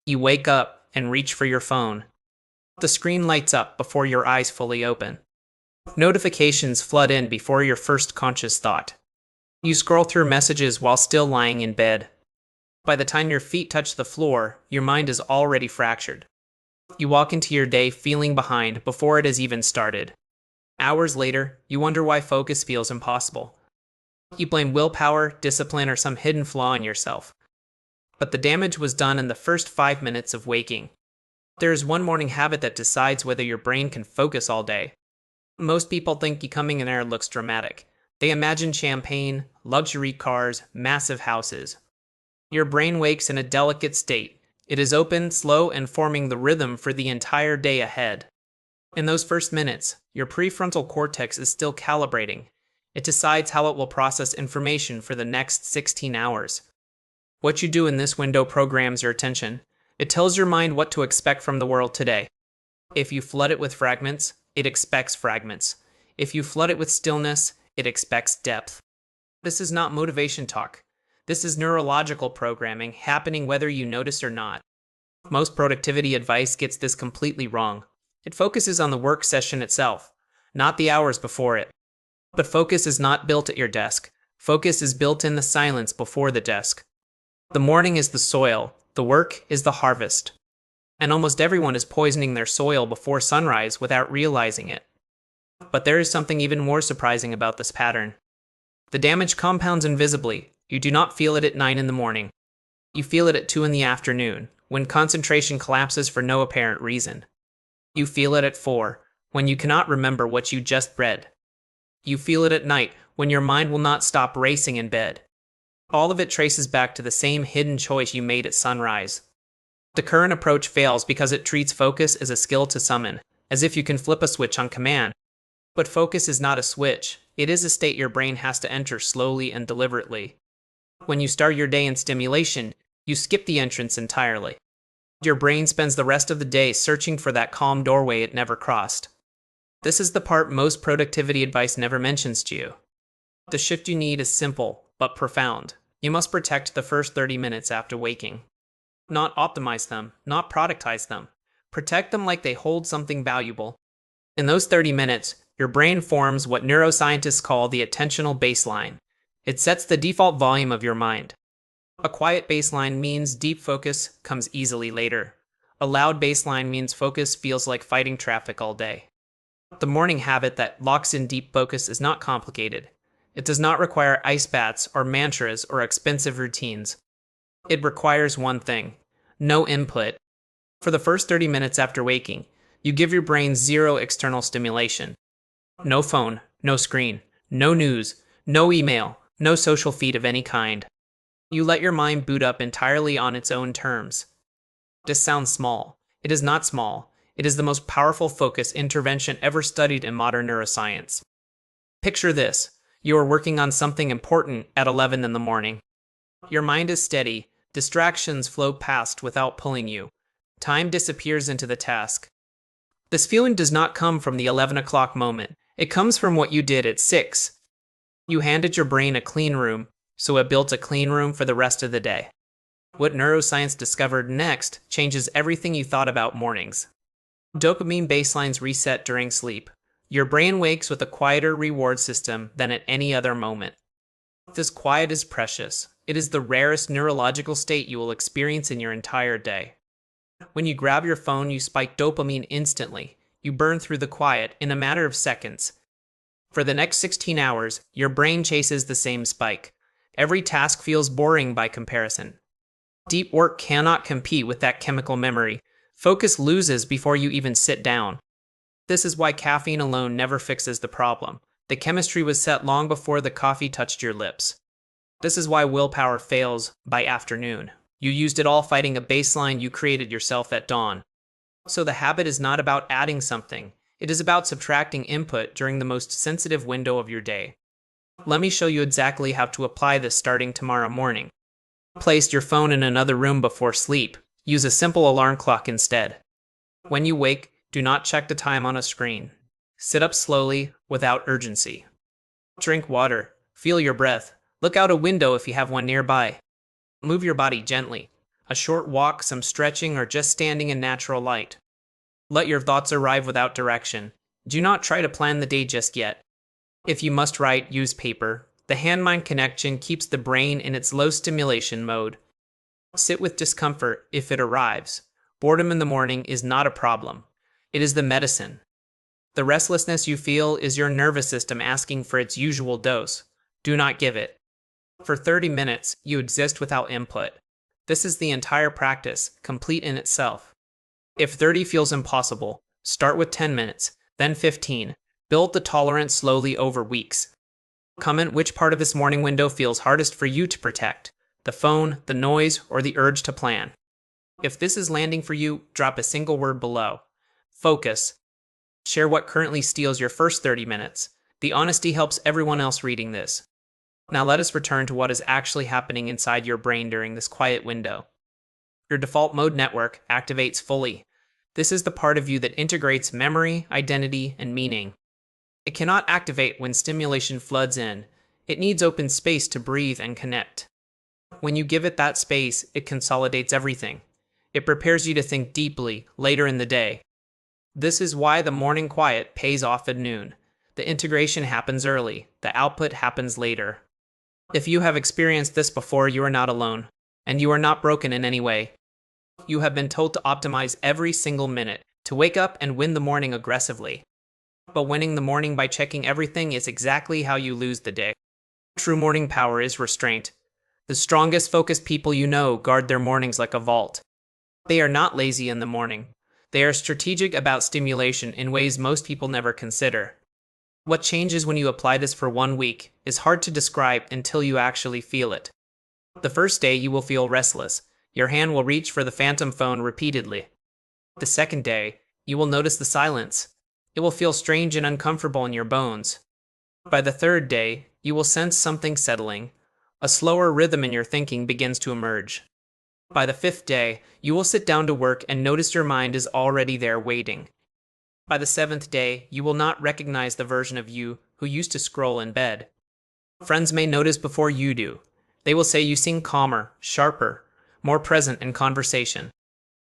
You wake up and reach for your phone. The screen lights up before your eyes fully open. Notifications flood in before your first conscious thought. You scroll through messages while still lying in bed. By the time your feet touch the floor, your mind is already fractured. You walk into your day feeling behind before it has even started. Hours later, you wonder why focus feels impossible. You blame willpower, discipline, or some hidden flaw in yourself. But the damage was done in the first 5 minutes of waking. There is one morning habit that decides whether your brain can focus all day. Most people think becoming an heir looks dramatic. They imagine champagne, luxury cars, massive houses. Your brain wakes in a delicate state. It is open, slow, and forming the rhythm for the entire day ahead. In those first minutes, your prefrontal cortex is still calibrating. It decides how it will process information for the next 16 hours. What you do in this window programs your attention. It tells your mind what to expect from the world today. If you flood it with fragments, it expects fragments. If you flood it with stillness, it expects depth. This is not motivation talk. This is neurological programming happening whether you notice or not. Most productivity advice gets this completely wrong. It focuses on the work session itself, not the hours before it. But focus is not built at your desk. Focus is built in the silence before the desk. The morning is the soil. The work is the harvest. And almost everyone is poisoning their soil before sunrise without realizing it. But there is something even more surprising about this pattern. The damage compounds invisibly. You do not feel it at 9 in the morning. You feel it at 2 in the afternoon, when concentration collapses for no apparent reason. You feel it at 4, when you cannot remember what you just read. You feel it at night, when your mind will not stop racing in bed. All of it traces back to the same hidden choice you made at sunrise. The current approach fails because it treats focus as a skill to summon, as if you can flip a switch on command. But focus is not a switch. It is a state your brain has to enter slowly and deliberately. When you start your day in stimulation, you skip the entrance entirely. Your brain spends the rest of the day searching for that calm doorway it never crossed. This is the part most productivity advice never mentions to you. The shift you need is simple, but profound. You must protect the first 30 minutes after waking. Not optimize them, not productize them. Protect them like they hold something valuable. In those 30 minutes, your brain forms what neuroscientists call the attentional baseline. It sets the default volume of your mind. A quiet baseline means deep focus comes easily later. A loud baseline means focus feels like fighting traffic all day. The morning habit that locks in deep focus is not complicated. It does not require ice baths or mantras or expensive routines. It requires one thing: no input. For the first 30 minutes after waking, you give your brain zero external stimulation. No phone, no screen, no news, no email, no social feed of any kind. You let your mind boot up entirely on its own terms. This sounds small. It is not small. It is the most powerful focus intervention ever studied in modern neuroscience. Picture this. You are working on something important at 11 in the morning. Your mind is steady. Distractions flow past without pulling you. Time disappears into the task. This feeling does not come from the 11 o'clock moment. It comes from what you did at 6. You handed your brain a clean room, so it built a clean room for the rest of the day. What neuroscience discovered next changes everything you thought about mornings. Dopamine baselines reset during sleep. Your brain wakes with a quieter reward system than at any other moment. This quiet is precious. It is the rarest neurological state you will experience in your entire day. When you grab your phone, you spike dopamine instantly. You burn through the quiet in a matter of seconds. For the next 16 hours, your brain chases the same spike. Every task feels boring by comparison. Deep work cannot compete with that chemical memory. Focus loses before you even sit down. This is why caffeine alone never fixes the problem. The chemistry was set long before the coffee touched your lips. This is why willpower fails by afternoon. You used it all fighting a baseline you created yourself at dawn. So the habit is not about adding something. It is about subtracting input during the most sensitive window of your day. Let me show you exactly how to apply this starting tomorrow morning. Place your phone in another room before sleep. Use a simple alarm clock instead. When you wake, do not check the time on a screen. Sit up slowly, without urgency. Drink water. Feel your breath. Look out a window if you have one nearby. Move your body gently. A short walk, some stretching, or just standing in natural light. Let your thoughts arrive without direction. Do not try to plan the day just yet. If you must write, use paper. The hand-mind connection keeps the brain in its low stimulation mode. Sit with discomfort if it arrives. Boredom in the morning is not a problem. It is the medicine. The restlessness you feel is your nervous system asking for its usual dose. Do not give it. For 30 minutes, you exist without input. This is the entire practice, complete in itself. If 30 feels impossible, start with 10 minutes, then 15. Build the tolerance slowly over weeks. Comment which part of this morning window feels hardest for you to protect: the phone, the noise, or the urge to plan. If this is landing for you, drop a single word below. Focus. Share what currently steals your first 30 minutes. The honesty helps everyone else reading this. Now let us return to what is actually happening inside your brain during this quiet window. Your default mode network activates fully. This is the part of you that integrates memory, identity, and meaning. It cannot activate when stimulation floods in. It needs open space to breathe and connect. When you give it that space, it consolidates everything. It prepares you to think deeply later in the day. This is why the morning quiet pays off at noon. The integration happens early. The output happens later. If you have experienced this before, you are not alone. And you are not broken in any way. You have been told to optimize every single minute, to wake up and win the morning aggressively. But winning the morning by checking everything is exactly how you lose the day. True morning power is restraint. The strongest focused people you know guard their mornings like a vault. They are not lazy in the morning. They are strategic about stimulation in ways most people never consider. What changes when you apply this for 1 week is hard to describe until you actually feel it. The first day you will feel restless. Your hand will reach for the phantom phone repeatedly. The second day, you will notice the silence. It will feel strange and uncomfortable in your bones. By the third day, you will sense something settling. A slower rhythm in your thinking begins to emerge. By the fifth day, you will sit down to work and notice your mind is already there waiting. By the seventh day, you will not recognize the version of you who used to scroll in bed. Friends may notice before you do. They will say you seem calmer, sharper, more present in conversation.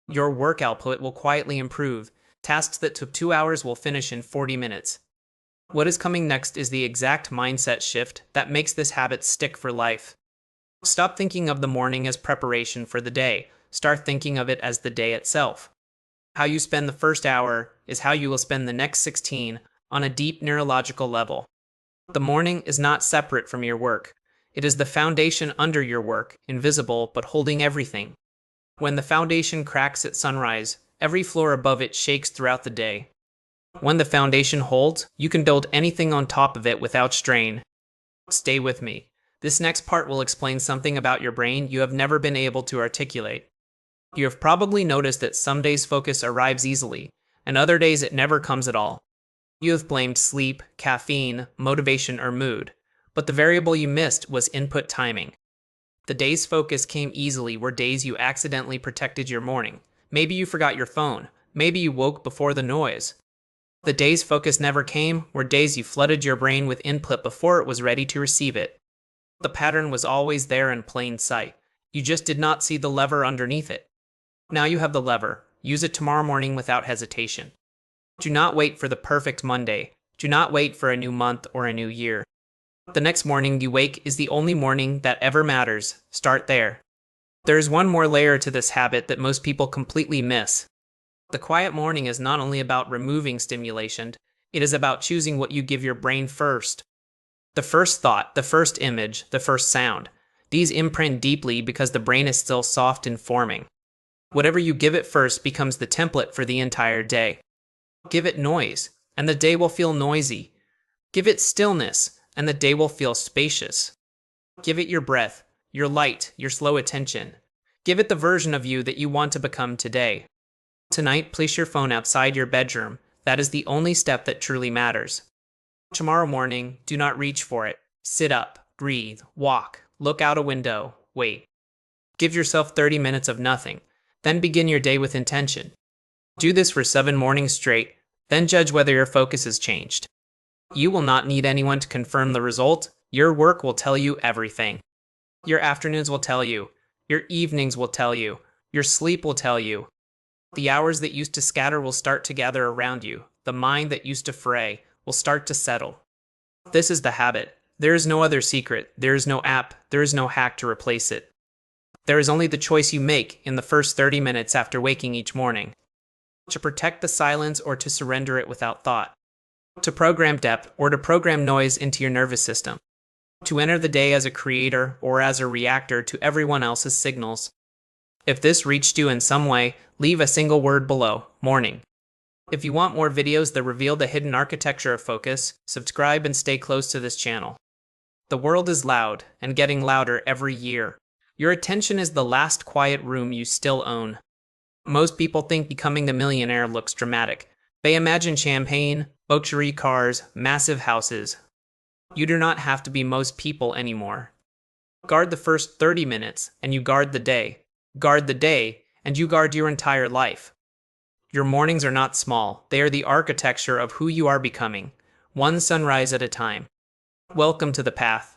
Your work output will quietly improve. Tasks that took 2 hours will finish in 40 minutes. What is coming next is the exact mindset shift that makes this habit stick for life. Stop thinking of the morning as preparation for the day. Start thinking of it as the day itself. How you spend the first hour is how you will spend the next 16 on a deep neurological level. The morning is not separate from your work. It is the foundation under your work, invisible but holding everything. When the foundation cracks at sunrise, every floor above it shakes throughout the day. When the foundation holds, you can build anything on top of it without strain. Stay with me. This next part will explain something about your brain you have never been able to articulate. You have probably noticed that some days focus arrives easily, and other days it never comes at all. You have blamed sleep, caffeine, motivation, or mood, but the variable you missed was input timing. The days focus came easily were days you accidentally protected your morning. Maybe you forgot your phone. Maybe you woke before the noise. The days focus never came were days you flooded your brain with input before it was ready to receive it. The pattern was always there in plain sight. You just did not see the lever underneath it. Now you have the lever. Use it tomorrow morning without hesitation. Do not wait for the perfect Monday. Do not wait for a new month or a new year. The next morning you wake is the only morning that ever matters. Start there. There is one more layer to this habit that most people completely miss. The quiet morning is not only about removing stimulation, it is about choosing what you give your brain first. The first thought, the first image, the first sound. These imprint deeply because the brain is still soft and forming. Whatever you give it first becomes the template for the entire day. Give it noise, and the day will feel noisy. Give it stillness, and the day will feel spacious. Give it your breath, your light, your slow attention. Give it the version of you that you want to become today. Tonight, place your phone outside your bedroom. That is the only step that truly matters. Tomorrow morning, do not reach for it. Sit up, breathe, walk, look out a window, wait. Give yourself 30 minutes of nothing. Then begin your day with intention. Do this for 7 mornings straight, then judge whether your focus has changed. You will not need anyone to confirm the result. Your work will tell you everything. Your afternoons will tell you. Your evenings will tell you. Your sleep will tell you. The hours that used to scatter will start to gather around you. The mind that used to fray will start to settle. This is the habit. There is no other secret. There is no app. There is no hack to replace it. There is only the choice you make in the first 30 minutes after waking each morning. To protect the silence or to surrender it without thought. To program depth or to program noise into your nervous system. To enter the day as a creator or as a reactor to everyone else's signals. If this reached you in some way, leave a single word below, morning. If you want more videos that reveal the hidden architecture of focus, subscribe and stay close to this channel. The world is loud and getting louder every year. Your attention is the last quiet room you still own. Most people think becoming a millionaire looks dramatic. They imagine champagne, luxury cars, massive houses. You do not have to be most people anymore. Guard the first 30 minutes, and you guard the day. Guard the day, and you guard your entire life. Your mornings are not small. They are the architecture of who you are becoming, one sunrise at a time. Welcome to the path.